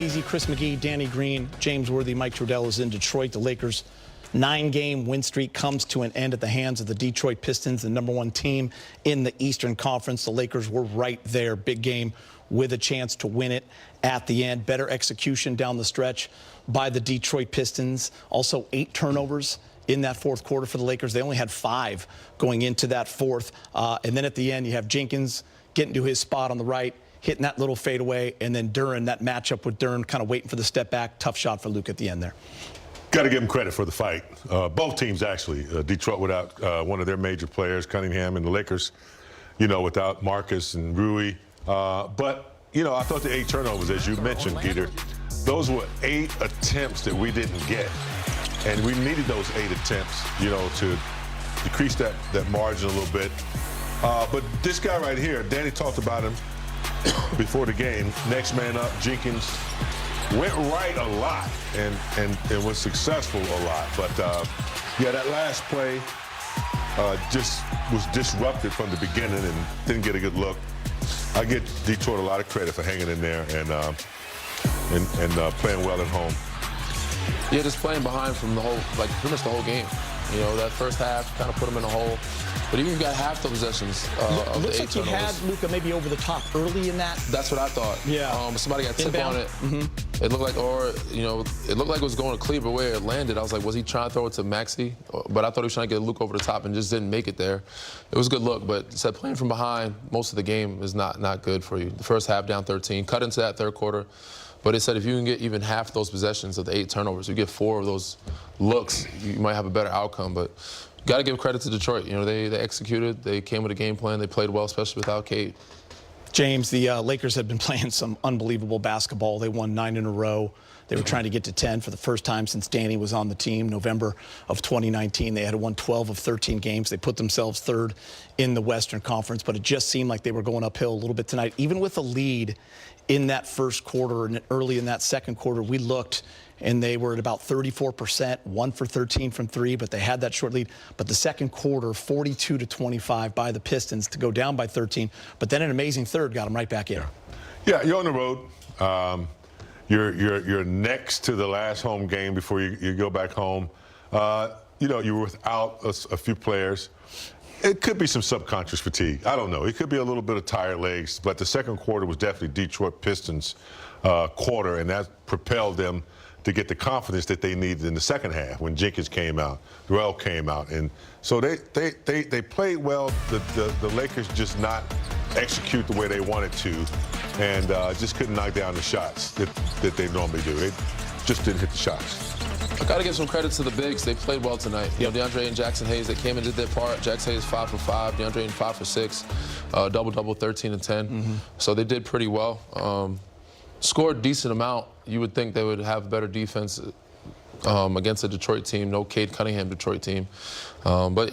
Easy, Chris McGee, Danny Green, James Worthy, Mike Trudell is in Detroit. The Lakers' 9-game win streak comes to an end at the hands of the Detroit Pistons, the #1 team in the Eastern Conference. The Lakers were right there, big game with a chance to win it at the end. Better execution down the stretch by the Detroit Pistons. Also 8 turnovers in that fourth quarter for the Lakers. They only had 5 going into that fourth. And then at the end, you have Jenkins getting to his spot on the right, hitting that little fadeaway, and then Duren, that matchup with Duren, kind of waiting for the step back. Tough shot for Luke at the end there. Got to give him credit for the fight. Both teams, actually. Detroit without one of their major players, Cunningham, and the Lakers, without Marcus and Rui. But, I thought the 8 turnovers, as you mentioned, Peter, those were 8 attempts that we didn't get. And we needed those 8 attempts, to decrease that margin a little bit. But this guy right here, Danny talked about him before the game. Next man up, Jenkins, went right a lot and was successful a lot. But, that last play just was disrupted from the beginning and didn't get a good look. I give Detroit a lot of credit for hanging in there and playing well at home. Yeah, just playing behind from the whole, pretty much the whole game. That first half kind of put them in a hole. But even if you got half the possessions of looks the 8 like you turnovers, had Luka maybe over the top early in that. That's what I thought. Yeah. Somebody got tip on it. Mm-hmm. It looked like, it looked like it was going to Cleveland where it landed. I was like, was he trying to throw it to Maxey? But I thought he was trying to get Luke over the top and just didn't make it there. It was a good look, but said playing from behind most of the game is not good for you. The first half down 13, cut into that third quarter. But it said if you can get even half those possessions of the 8 turnovers, you get 4 of those looks, you might have a better outcome. But got to give credit to Detroit. They executed. They came with a game plan. They played well, especially without Cade. James, the Lakers had been playing some unbelievable basketball. They won 9 in a row. They were trying to get to 10 for the first time since Danny was on the team. November of 2019, they had won 12 of 13 games. They put themselves 3rd in the Western Conference, but it just seemed like they were going uphill a little bit tonight. Even with a lead in that first quarter and early in that second quarter, we looked and they were at about 34%, 1 for 13 from 3, but they had that short lead. But the second quarter, 42-25 by the Pistons to go down by 13. But then an amazing third got them right back in. Yeah, you're on the road. You're next to the last home game before you go back home. You were without a few players. It could be some subconscious fatigue. I don't know. It could be a little bit of tired legs. But the second quarter was definitely Detroit Pistons quarter, and that propelled them to get the confidence that they needed in the second half when Jenkins came out, Durrell came out. And so they played well. The Lakers just not execute the way they wanted to and just couldn't knock down the shots that they normally do. They just didn't hit the shots. I got to give some credit to the bigs. They played well tonight. DeAndre and Jackson Hayes, they came and did their part. Jackson Hayes 5 for 5, DeAndre 5 for 6, double-double 13 and 10. So they did pretty well. Scored a decent amount. You would think they would have better defense against a Detroit team, no Cade Cunningham Detroit team. But,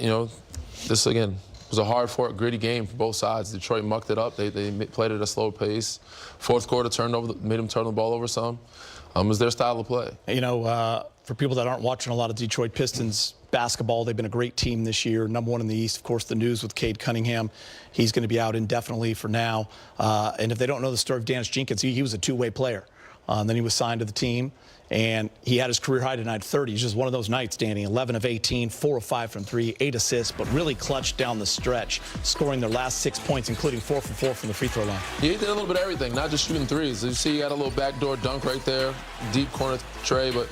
this, again, was a hard-fought, gritty game for both sides. Detroit mucked it up. They played at a slow pace. Fourth quarter made them turn the ball over some. It was their style of play. For people that aren't watching a lot of Detroit Pistons basketball, they've been a great team this year. #1 in the East, of course, the news with Cade Cunningham. He's going to be out indefinitely for now. And if they don't know the story of Dennis Jenkins, he was a two-way player. Then he was signed to the team, and he had his career high tonight, 30. It's just one of those nights, Danny. 11 of 18, 4 of 5 from 3, 8 assists, but really clutched down the stretch, scoring their last 6 points, including 4 for 4 from the free throw line. Yeah, he did a little bit of everything, not just shooting threes. You see he had a little backdoor dunk right there, deep corner tray, but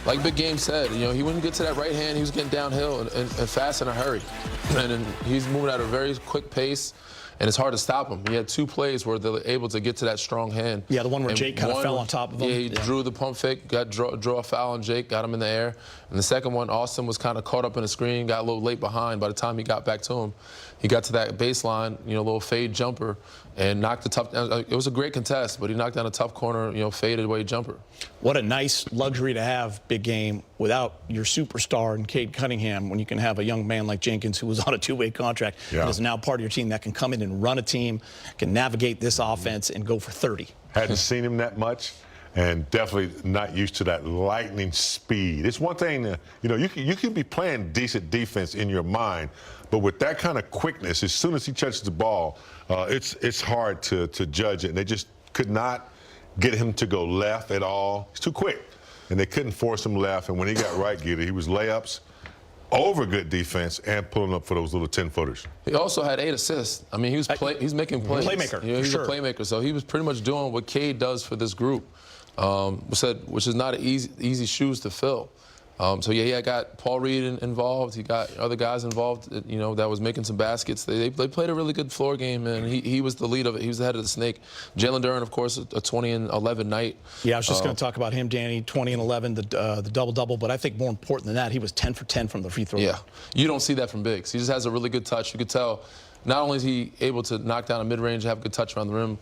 like Big Game said, he wouldn't get to that right hand. He was getting downhill and fast in a hurry. And he's moving at a very quick pace, and it's hard to stop him. He had 2 plays where they were able to get to that strong hand. Yeah, the one where Jake kind of fell on top of him. Yeah, he drew the pump fake, drew a foul on Jake, got him in the air. And the second one, Austin was kind of caught up in the screen, got a little late behind. By the time he got back to him, he got to that baseline, a little fade jumper, and knocked the tough. It was a great contest, but he knocked down a tough corner, faded away jumper. What a nice luxury to have, Big Game, without your superstar in Cade Cunningham, when you can have a young man like Jenkins who was on a 2-way contract and is now part of your team that can come in and run a team, can navigate this offense and go for 30. Hadn't seen him that much. And definitely not used to that lightning speed. It's one thing, you can be playing decent defense in your mind, but with that kind of quickness, as soon as he touches the ball, it's hard to judge it. And they just could not get him to go left at all. He's too quick. And they couldn't force him left. And when he got right, he was layups over good defense and pulling up for those little 10-footers. He also had 8 assists. I mean, he's making plays. Playmaker. You know, he's sure. a playmaker. So he was pretty much doing what Cade does for this group, which is not easy shoes to fill. So yeah, he got Paul Reed involved. He got other guys involved, you know, that was making some baskets. They played a really good floor game, and he was the lead of it. He was the head of the snake. Jalen Duren, of course, a 20-11 night. Yeah, I was just going to talk about him, Danny. 20-11, the double-double. But I think more important than that, he was 10 for 10 from the free throw line. Yeah, you don't see that from bigs. He just has a really good touch. You could tell. Not only is he able to knock down a mid-range, have a good touch around the rim,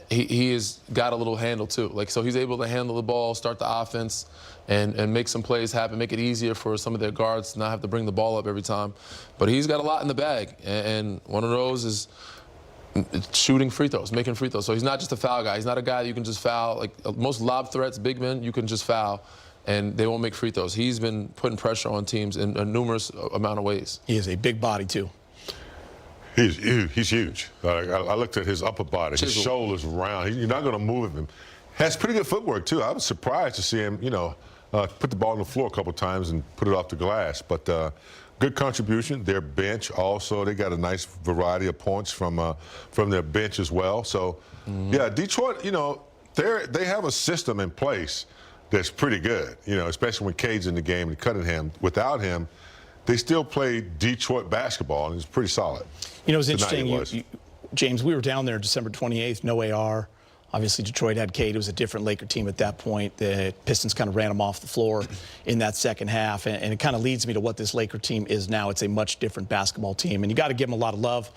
he has got a little handle too. Like, so he's able to handle the ball, start the offense, and make some plays happen, make it easier for some of their guards to not have to bring the ball up every time. But he's got a lot in the bag, and one of those is shooting free throws, making free throws. So he's not just a foul guy. He's not a guy that you can just foul. Like most lob threats, big men, you can just foul, and they won't make free throws. He's been putting pressure on teams in a numerous amount of ways. He is a big body too. He's huge. I looked at his upper body. His shoulders round. You're not going to move him. Has pretty good footwork too. I was surprised to see him, you know, put the ball on the floor a couple times and put it off the glass. But good contribution. Their bench also, they got a nice variety of points from their bench as well. So yeah, Detroit, you know, they have a system in place that's pretty good. You know, especially when Cade's in the game and Cunningham. Without him, they still play Detroit basketball, and it's pretty solid. You know, it's interesting, James, we were down there December 28th, no AR. Obviously, Detroit had Cade. It was a different Laker team at that point. The Pistons kind of ran them off the floor in that second half, and it kind of leads me to what this Laker team is now. It's a much different basketball team, and you got to give them a lot of love.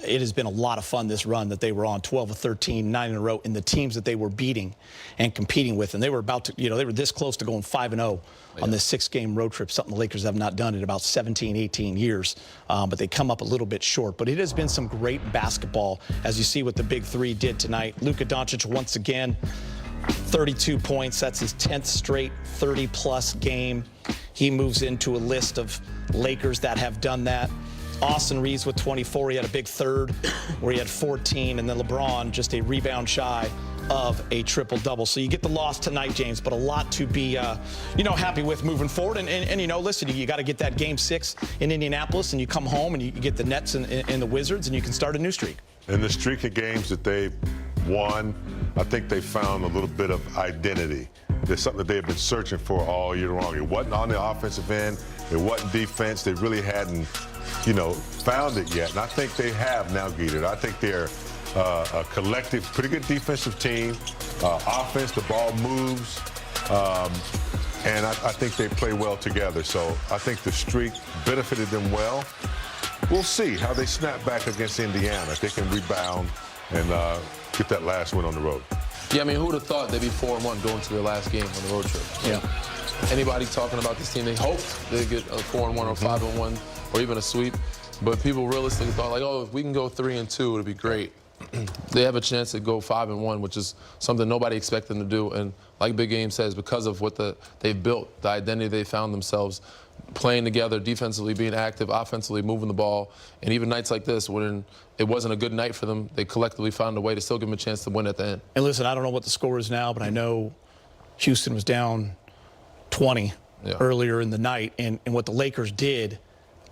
It has been a lot of fun, this run that they were on, 12 of 13, 9 in a row, in the teams that they were beating and competing with, and they were about to, you know, they were this close to going 5-0 on this 6-game road trip, something the Lakers have not done in about 17, 18 years, but they come up a little bit short. But it has been some great basketball, as you see what the big three did tonight. Luka Doncic once again, 32 points. That's his 10th straight 30-plus game. He moves into a list of Lakers that have done that. Austin Reaves with 24. He had a big third where he had 14, and then LeBron just a rebound shy of a triple-double. So you get the loss tonight, James, but a lot to be, you know, happy with moving forward. And you know, listen, you got to get that Game 6 in Indianapolis, and you come home and you get the Nets and the Wizards, and you can start a new streak. And the streak of games that they've won, I think they found a little bit of identity. There's something that they've been searching for all year long. It wasn't on the offensive end. It wasn't defense. They really hadn't, you know, found it yet. And I think they have now, Geeter. I think they're a collective, pretty good defensive team. Offense, the ball moves. And I think they play well together. So I think the streak benefited them well. We'll see how they snap back against Indiana. If they can rebound and get that last win on the road. Yeah, I mean, who would have thought they'd be 4-1 going to their last game on the road trip? Yeah. Anybody talking about this team, they hoped they'd get a 4-1 or 5-1 or even a sweep. But people realistically thought, like, oh, if we can go 3-2, it'd be great. They have a chance to go 5-1, which is something nobody expected them to do. And like Big Game says, because of what they've built, the identity they found themselves, playing together, defensively being active, offensively moving the ball, and even nights like this when it wasn't a good night for them, they collectively found a way to still give them a chance to win at the end. And listen, I don't know what the score is now, but I know Houston was down 20 earlier in the night, and what the Lakers did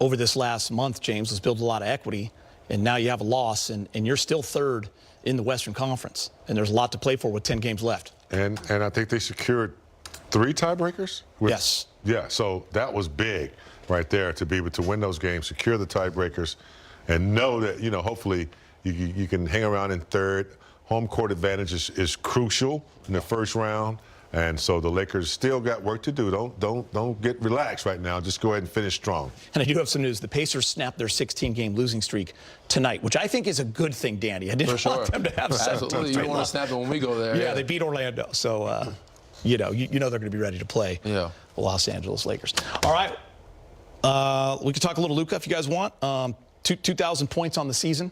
over this last month, James, was build a lot of equity, and now you have a loss, and you're still third in the Western Conference, and there's a lot to play for with 10 games left. And I think they secured 3 tiebreakers? Yes. Yeah, so that was big right there, to be able to win those games, secure the tiebreakers, and know that, you know, hopefully you can hang around in third. Home court advantage is crucial in the first round. And so the Lakers still got work to do. Don't get relaxed right now. Just go ahead and finish strong. And I do have some news. The Pacers snapped their 16-game losing streak tonight, which I think is a good thing, Danny. I didn't want them to have 17 Absolutely. You want to snap it when we go there. Yeah, they beat Orlando. So, you know they're going to be ready to play the Los Angeles Lakers. All right. We could talk a little Luka if you guys want. 2,000 points on the season.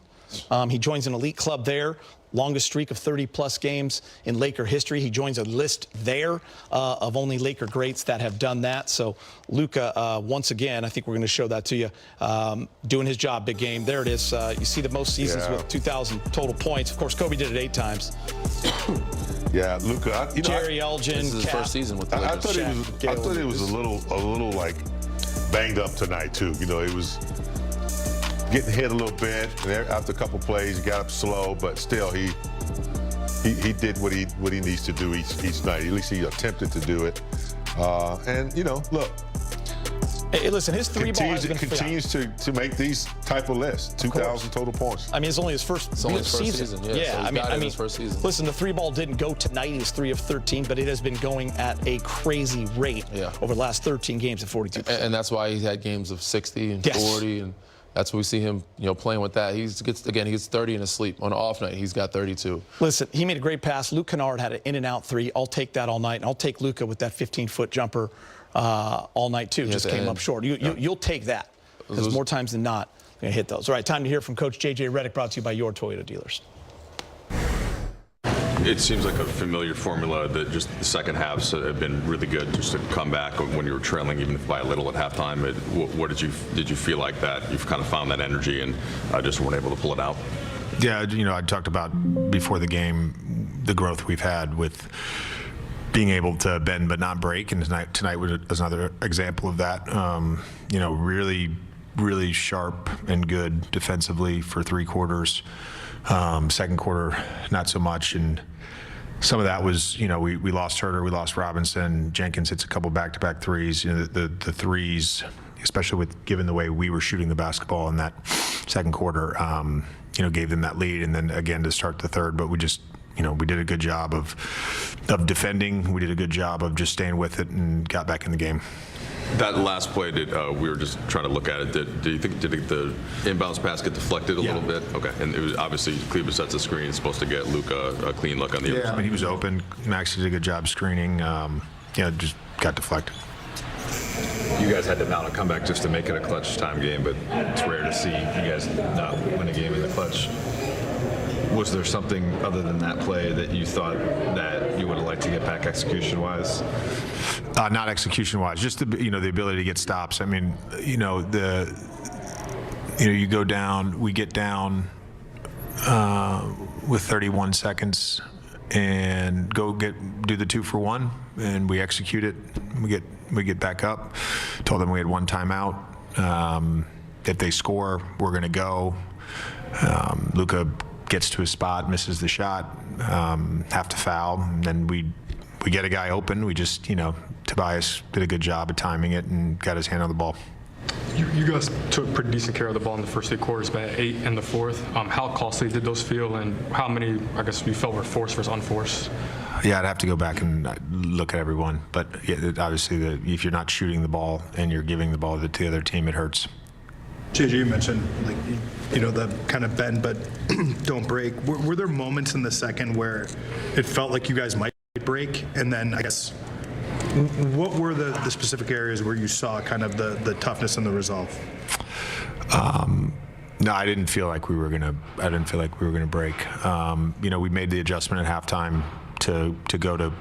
He joins an elite club there. longest streak of 30-plus games in Laker history. He joins a list there of only Laker greats that have done that. So Luka, once again, I think we're going to show that to you, doing his job, big game. There it is. You see the most seasons with 2,000 total points. Of course, Kobe did it 8 times. Yeah, Luka. Jerry Elgin. This is his first season with the Lakers. I thought he was a little like banged up tonight too. You know, he was getting hit a little bit, and after a couple plays, he got up slow, but still he did what he needs to do each night. At least he attempted to do it. And you know, look. Hey, listen, his three-ball continues to make these type of lists. 2,000 total points. I mean, it's only his first season. Yeah, so I mean, his first season. Listen, the three-ball didn't go tonight. He was 3 of 13, but it has been going at a crazy rate over the last 13 games at 42%. And that's why he's had games of 60 and 40, and that's what we see him, playing with that. He gets 30 in his sleep. On an off night, he's got 32. Listen, he made a great pass. Luke Kennard had an in-and-out 3. I'll take that all night, and I'll take Luka with that 15-foot jumper all night too. Just came up short. You'll take that, because more times than not, you're going to hit those. All right, time to hear from Coach J.J. Redick, brought to you by your Toyota dealers. It seems like a familiar formula that just the second halves have been really good, just to come back when you were trailing, even if by a little at halftime. What did you feel like that you've kind of found that energy and just weren't able to pull it out? Yeah, I talked about before the game the growth we've had with being able to bend but not break, and tonight was another example of that. Really sharp and good defensively for 3 quarters. Second quarter, not so much, and some of that was, we lost Herter, we lost Robinson. Jenkins hits a couple back-to-back threes. The threes, especially given the way we were shooting the basketball in that second quarter, gave them that lead, and then again to start the third. But we just, we did a good job of defending. We did a good job of just staying with it and got back in the game. That last play, we were just trying to look at it. Do you think did the inbounds pass get deflected a little bit? Okay, and it was obviously Cleveland sets a screen, supposed to get Luka a clean look on the other side. I mean, he was open. Max did a good job screening. Just got deflected. You guys had to mount a comeback just to make it a clutch time game, but it's rare to see you guys not win a game in the clutch. Was there something other than that play that you thought that you would have liked to get back execution-wise? Not execution-wise, just the ability to get stops. I mean, you go down, we get down with 31 seconds and do the 2-for-1, and we execute it. We get back up. Told them we had 1 timeout. If they score, we're going to go. Luka gets to his spot, misses the shot, have to foul, and then we get a guy open. We just, Tobias did a good job of timing it and got his hand on the ball. You guys took pretty decent care of the ball in the first 3 quarters, but 8 in the fourth. How costly did those feel, and how many, I guess, you felt were forced versus unforced? Yeah, I'd have to go back and look at everyone. But obviously, if you're not shooting the ball and you're giving the ball to the other team, it hurts. JJ, you mentioned the kind of bend but don't break. Were there moments in the second where it felt like you guys might break? And then I guess what were the specific areas where you saw kind of the toughness and the resolve? No, I didn't feel like we were gonna break. We made the adjustment at halftime to go to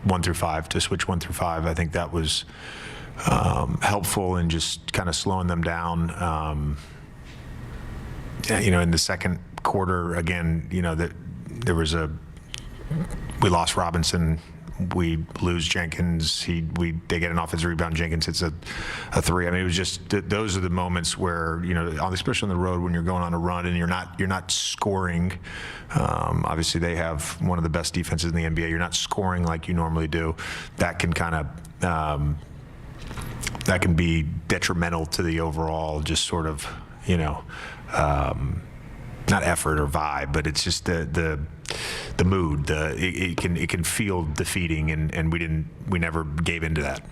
1 through 5, to switch 1 through 5. I think that was helpful in just kind of slowing them down. In the second quarter, again, we lost Robinson. We lose Jenkins. They get an offensive rebound. Jenkins hits a 3. I mean, it was just those are the moments where especially on the road when you're going on a run and you're not scoring. Obviously, they have one of the best defenses in the NBA. You're not scoring like you normally do. That can kind of that can be detrimental to the overall just sort of not effort or vibe, but it's just the mood. It can feel defeating, and we never gave into that.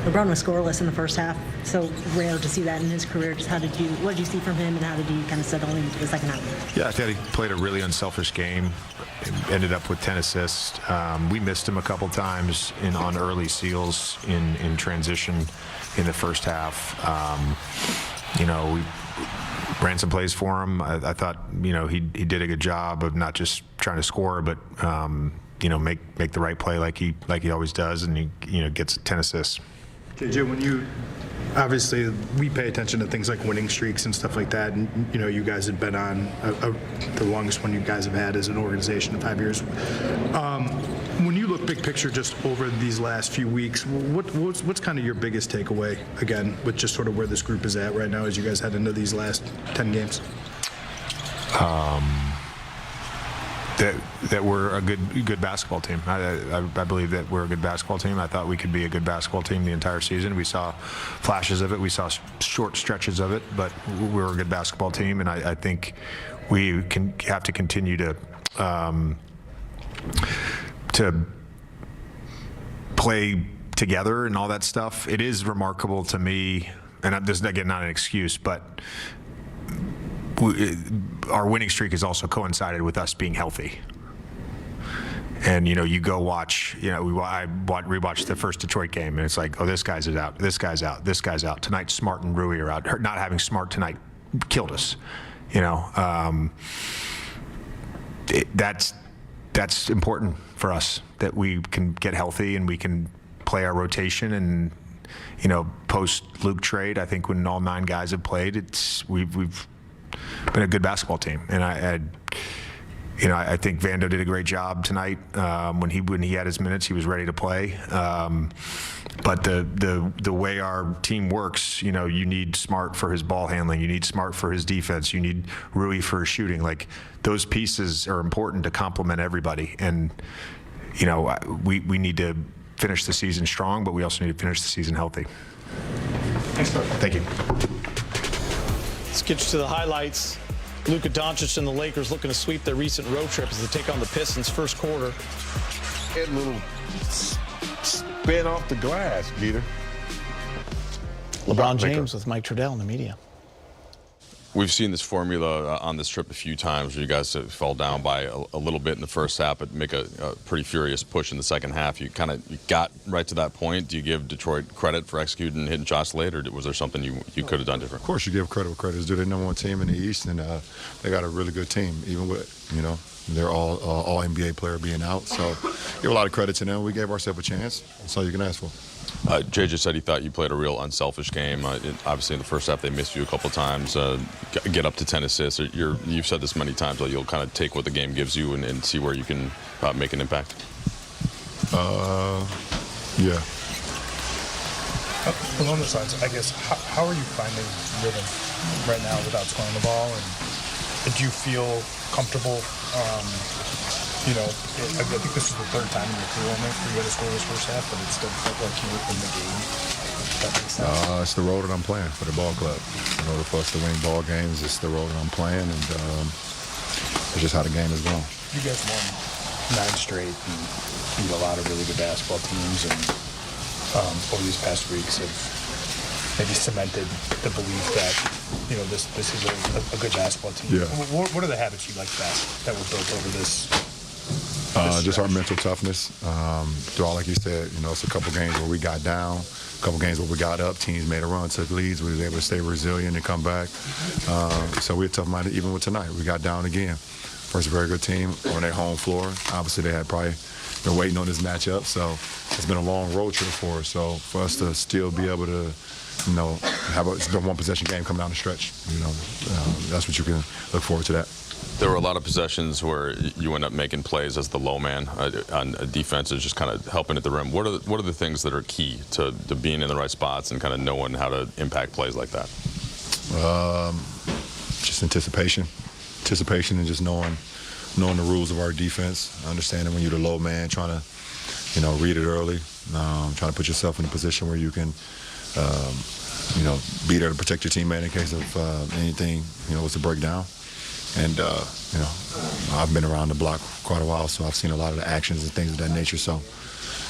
LeBron was scoreless in the first half, so rare to see that in his career. Just what did you see from him, and how did he kind of settle into the second half? Yeah, I thought he played a really unselfish game. Ended up with 10 assists. We missed him a couple times on early seals in transition in the first half. ran some plays for him. I thought, he did a good job of not just trying to score, but make the right play like he always does, and he gets 10 assists. JJ, when you obviously we pay attention to things like winning streaks and stuff like that, and you guys had been on the longest one you guys have had as an organization in 5 years. When you look big picture, just over these last few weeks, what's kind of your biggest takeaway again with just sort of where this group is at right now as you guys head into these last 10 games? That we're a good basketball team. I believe that we're a good basketball team. I thought we could be a good basketball team the entire season. We saw flashes of it. We saw short stretches of it, but we're a good basketball team, and I think we have to continue to play together and all that stuff. It is remarkable to me, and this is again not an excuse, but our winning streak has also coincided with us being healthy. And you go watch. I rewatched the first Detroit game, and it's like, oh, this guy's out, this guy's out, this guy's out. Tonight, Smart and Rui are out. Not having Smart tonight killed us. That's important for us, that we can get healthy and we can play our rotation. And post Luke trade, I think when all 9 guys have played, we've been a good basketball team, and I think Vando did a great job tonight. When he had his minutes, he was ready to play. But the way our team works, you need Smart for his ball handling, you need Smart for his defense, you need Rui for his shooting. Like, those pieces are important to complement everybody, and we need to finish the season strong, but we also need to finish the season healthy. Thanks, Doug. Thank you. Let's get you to the highlights. Luka Doncic and the Lakers looking to sweep their recent road trip as they take on the Pistons first quarter. A little spin off the glass, Peter. LeBron James with Mike Trudell in the media. We've seen this formula on this trip a few times where you guys fell down by a little bit in the first half, but make a pretty furious push in the second half. You got right to that point. Do you give Detroit credit for executing and hitting shots late, or was there something you could have done different? Of course, you give credit where credit is due. They're number 1 team in the East, and they got a really good team, even with, they're all NBA player being out. So give a lot of credit to them. We gave ourselves a chance. That's all you can ask for. Jay just said he thought you played a real unselfish game. Obviously, in the first half, they missed you a couple times. Get up to 10 assists. You've said this many times, you'll kind of take what the game gives you and see where you can make an impact. Yeah. Along those lines, I guess, how are you finding rhythm right now without scoring the ball? And do you feel comfortable? I think this is the 3rd time in your career almost for you to score this first half, but it still felt like you were in the game. That makes sense. It's the role that I'm playing for the ball club. In order for us to win ball games, it's the role that I'm playing, and it's just how the game is going. You guys won 9 straight and beat a lot of really good basketball teams, and over these past weeks have maybe cemented the belief that this is a good basketball team. Yeah. What are the habits you like best that were built over this? Just our mental toughness. Like you said, it's a couple games where we got down, a couple games where we got up. Teams made a run, took leads. We were able to stay resilient and come back. So we're tough-minded even with tonight. We got down again. First, a very good team on their home floor. Obviously, they had probably been waiting on this matchup. So it's been a long road trip for us. So for us to still be able to, it's been 1 possession game coming down the stretch. That's what you can look forward to that. There were a lot of possessions where you end up making plays as the low man on defense, is just kind of helping at the rim. What are the things that are key to being in the right spots and kind of knowing how to impact plays like that? Just anticipation and just knowing the rules of our defense, understanding when you're the low man, trying to read it early, trying to put yourself in a position where you can be there to protect your teammate in case of anything was to break down. And, I've been around the block quite a while, so I've seen a lot of the actions and things of that nature. So,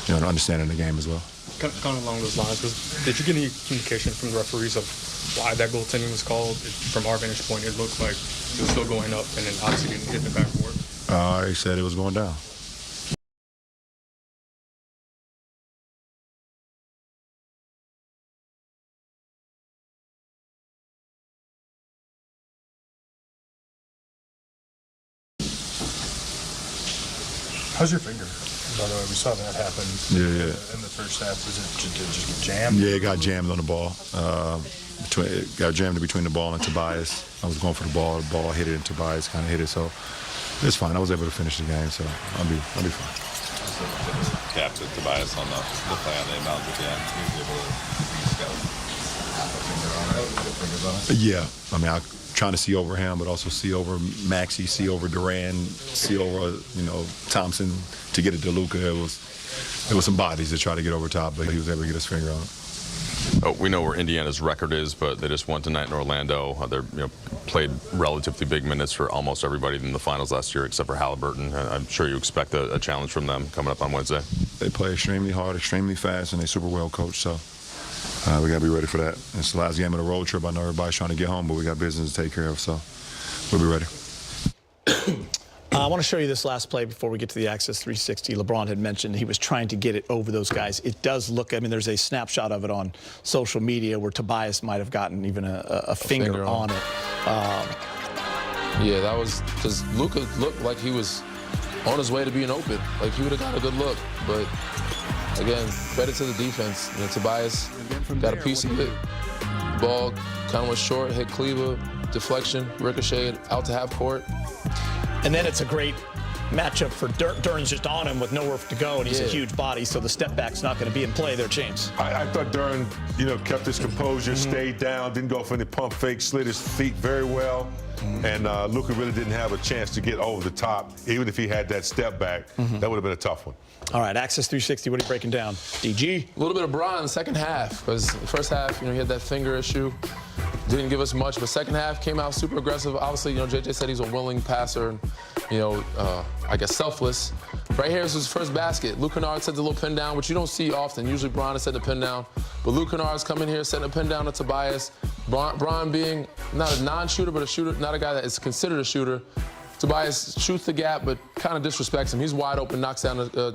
understanding the game as well. Kind of along those lines, did you get any communication from the referees of why that goaltending was called? From our vantage point, it looked like it was still going up and then obviously didn't hit the backboard. He said it was going down. How's your finger? By the way, we saw that happen Yeah. in the first half. Was it just get jammed? Yeah, it got jammed on the ball. It got jammed between the ball and Tobias. I was going for the ball hit it, and Tobias kind of hit it. So it's fine. I was able to finish the game, so I'll be fine. Cap to Tobias on the play on the inbound at the end. He was able to Yeah, I mean, I'm trying to see over him, but also see over Maxey, see over Duran, see over Thompson to get it to Luka. It was some bodies to try to get over top, but he was able to get his finger on it. We know where Indiana's record is, but they just won tonight in Orlando. They played relatively big minutes for almost everybody in the finals last year, except for Halliburton. I'm sure you expect a challenge from them coming up on Wednesday. They play extremely hard, extremely fast, and they're super well coached. So we got to be ready for that. It's the last game of the road trip. I know everybody's trying to get home, but we got business to take care of, so we'll be ready. I want to show you this last play before we get to the Access 360. LeBron had mentioned he was trying to get it over those guys. It does look, I mean, there's a snapshot of it on social media where Tobias might have gotten even a finger on it. Yeah, that was because Luka looked like he was on his way to being open. Like he would have got a good look. But again, credit to the defense. Tobias got a piece of it. Ball kind of was short, hit Cleaver, deflection, ricocheted out to half court. And then it's a great matchup for Duran's just on him with nowhere to go, and he's a huge body, so the step back's not going to be in play there, James. I thought Duran, kept his composure, stayed down, didn't go for any pump fake, slid his feet very well. And Luka really didn't have a chance to get over the top. Even if he had that step back, that would have been a tough one. All right, Access 360, what are you breaking down? DG? A little bit of Bron in the second half, because the first half, he had that finger issue. Didn't give us much, but second half came out super aggressive. Obviously, JJ said he's a willing passer and, I guess selfless. Right here is his first basket. Luke Kennard set the little pin down, which you don't see often. Usually Bron is setting a pin down. But Luke Kennard's coming here, setting a pin down to Tobias. Bron being not a non-shooter, but a shooter, not a guy that is considered a shooter. Tobias shoots the gap, but kind of disrespects him. He's wide open, knocks down a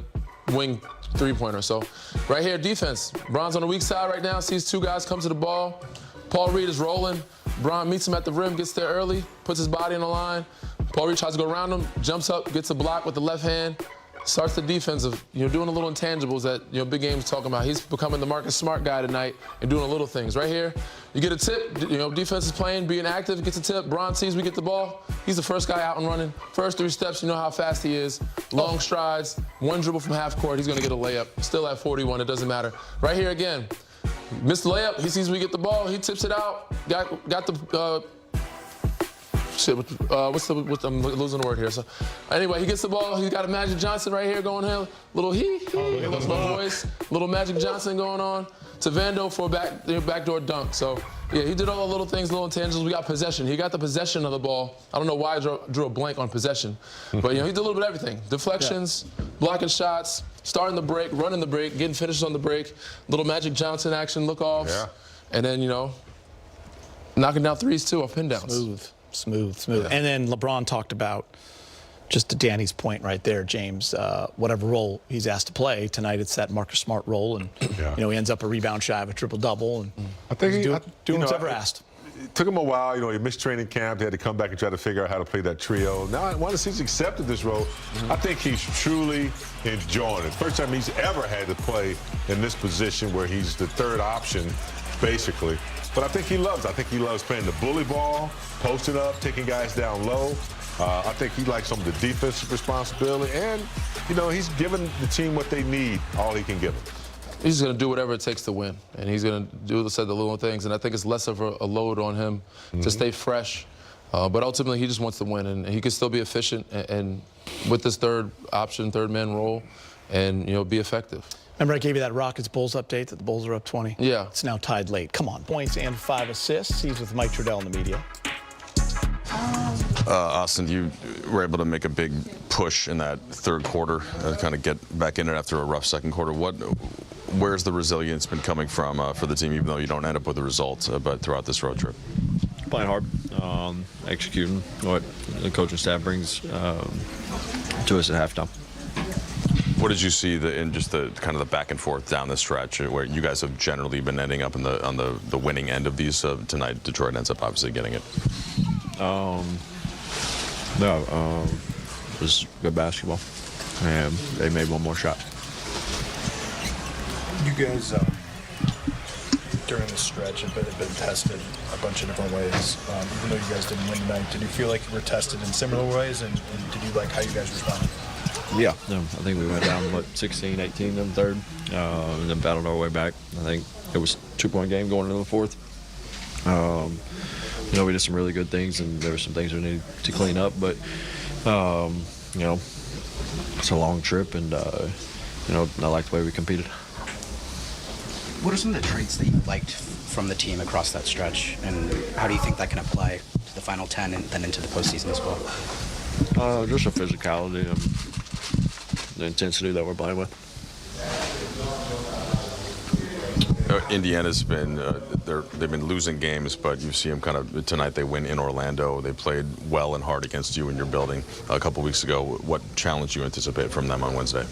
wing three-pointer. So right here, defense. Bron's on the weak side right now, sees two guys come to the ball. Paul Reed is rolling. Bron meets him at the rim, gets there early, puts his body on the line. Paul Reed tries to go around him, jumps up, gets a block with the left hand, starts the defense of doing the little intangibles that Big Game's talking about. He's becoming the Marcus Smart guy tonight and doing the little things. Right here, you get a tip. Defense is playing, being active, gets a tip. Bron sees we get the ball. He's the first guy out and running. First 3 steps, you know how fast he is. Long strides, one dribble from half court. He's going to get a layup. Still at 41. It doesn't matter. Right here again. Missed the layup. He sees we get the ball. He tips it out. Got the I'm losing the word here. So anyway, he gets the ball. He's got a Magic Johnson right here going here. Little lost my voice. Little Magic Johnson going on to Vando for a backdoor dunk. So yeah, he did all the little things, little intangibles. We got possession. He got the possession of the ball. I don't know why I drew a blank on possession, but he did a little bit of everything. Deflections, blocking shots, starting the break, running the break, getting finishes on the break, little Magic Johnson action, look-offs, and then, knocking down threes, too, off pin-downs. Smooth. Yeah. And then LeBron talked about, just to Danny's point right there, James, whatever role he's asked to play. Tonight it's that Marcus Smart role, and, he ends up a rebound shy of a triple-double, and I think he's doing whatever asked. It took him a while. He missed training camp. They had to come back and try to figure out how to play that trio. Now, once he's accepted this role, I think he's truly enjoying it. First time he's ever had to play in this position where he's the third option, basically. But I think he loves it. I think he loves playing the bully ball, posting up, taking guys down low. I think he likes some of the defensive responsibility. And, he's giving the team what they need, all he can give them. He's going to do whatever it takes to win, and he's going to do the little things. And I think it's less of a load on him to stay fresh. But ultimately, he just wants to win, and he can still be efficient and with this third man role, and be effective. Remember I gave you that Rockets-Bulls update that the Bulls are up 20? Yeah. It's now tied late. Come on. Points and 5 assists. He's with Mike Trudell in the media. Austin, you were able to make a big push in that third quarter, kind of get back in it after a rough second quarter. Where's the resilience been coming from for the team, even though you don't end up with the results, but throughout this road trip? Playing hard, executing what the coaching staff brings to us at halftime. What did you see in just the kind of the back and forth down the stretch, where you guys have generally been ending up on the winning end of these? Tonight, Detroit ends up obviously getting it. It was good basketball. and they made one more shot. You guys, during this stretch, have been tested a bunch of different ways. Even though you guys didn't win tonight, did you feel like you were tested in similar ways, and did you like how you guys responded? Yeah, no, I think we went down, 16-18 in the third, and then battled our way back. I think it was a 2-point game going into the fourth. We did some really good things, and there were some things we needed to clean up, but, it's a long trip, and, I like the way we competed. What are some of the traits that you liked from the team across that stretch, and how do you think that can apply to the final 10 and then into the postseason as well? Just the physicality and the intensity that we're playing with. Indiana's been they've been losing games, but you see them kind of tonight. They win in Orlando. They played well and hard against you in your building a couple weeks ago. What challenge do you anticipate from them on Wednesday?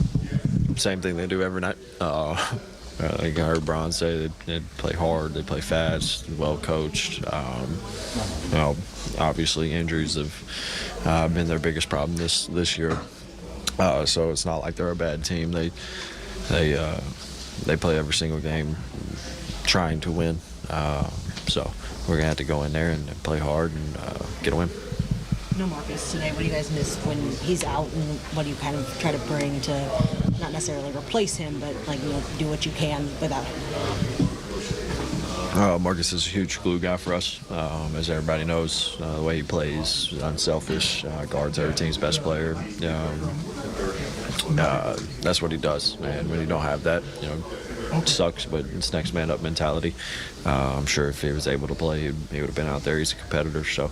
Same thing they do every night. Like I heard Bron say, they play hard, they play fast, well coached. Obviously injuries have been their biggest problem this year. So it's not like they're a bad team. They play every single game trying to win. So we're gonna have to go in there and play hard and get a win. No Marcus today. What do you guys miss when he's out, and what do you kind of try to bring to not necessarily replace him, but do what you can without him? Marcus is a huge glue guy for us. As everybody knows, the way he plays, unselfish, guards every team's best player. That's what he does, and when you don't have that, it sucks, but it's next man up mentality. I'm sure if he was able to play, he would have been out there. He's a competitor, so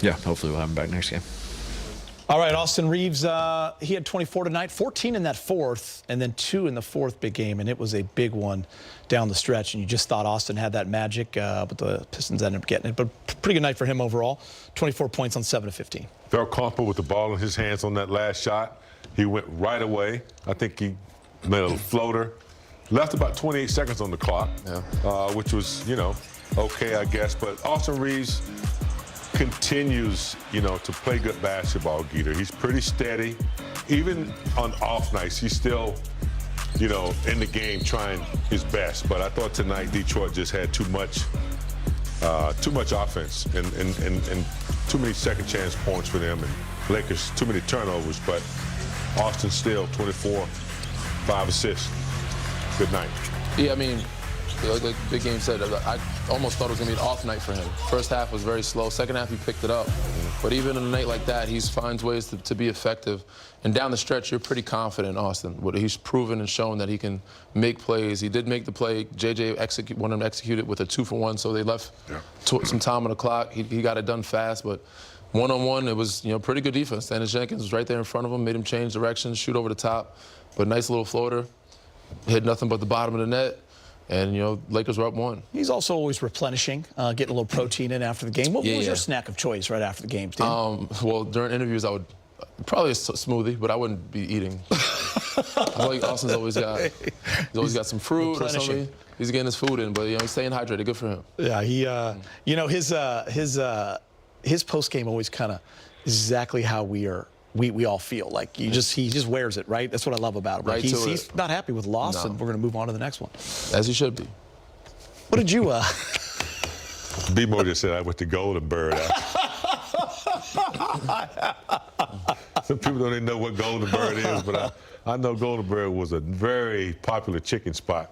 hopefully we'll have him back next game. All right, Austin Reaves, he had 24 tonight, 14 in that fourth, and then 2 in the fourth big game, and it was a big one down the stretch, and you just thought Austin had that magic, but the Pistons ended up getting it. But pretty good night for him overall, 24 points on 7 of 15. Felt comfortable with the ball in his hands on that last shot. He went right away. I think he made a floater. Left about 28 seconds on the clock, which was, okay, I guess. But Austin Reaves continues, to play good basketball, Geeter. He's pretty steady. Even on off nights, he's still, in the game trying his best. But I thought tonight Detroit just had too much offense and too many second chance points for them, and Lakers too many turnovers. But Austin still 24, 5 assists. Good night. Yeah, I mean, like Big Game said, I almost thought it was going to be an off night for him. First half was very slow. Second half, he picked it up. But even on a night like that, he finds ways to be effective. And down the stretch, you're pretty confident in Austin. He's proven and shown that he can make plays. He did make the play. JJ wanted him to execute it with a 2-for-1, so they left some time on the clock. He got it done fast, but one-on-one, it was pretty good defense. Dennis Jenkins was right there in front of him, made him change directions, shoot over the top. But nice little floater. Hit nothing but the bottom of the net. And, Lakers were up 1. He's also always replenishing, getting a little protein in after the game. What was your snack of choice right after the game, Steve? Well, during interviews, I would probably a smoothie, but I wouldn't be eating. I feel like Austin's always got some fruit or something. He's getting his food in, but he's staying hydrated. Good for him. Yeah, his post game always kind of exactly how we all feel. Like he just wears it, right? That's what I love about him. Like he's not happy with loss, and we're going to move on to the next one. As he should be. What did you? B-Mo just said I went to Golden Bird. Some people don't even know what Golden Bird is, but I know Golden Bird was a very popular chicken spot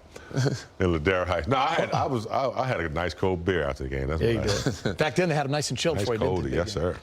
in Ladera Heights. No, I had a nice cold beer after the game. That's yeah, you did. Back then they had them nice and chilled for you. Cold, yes, sir.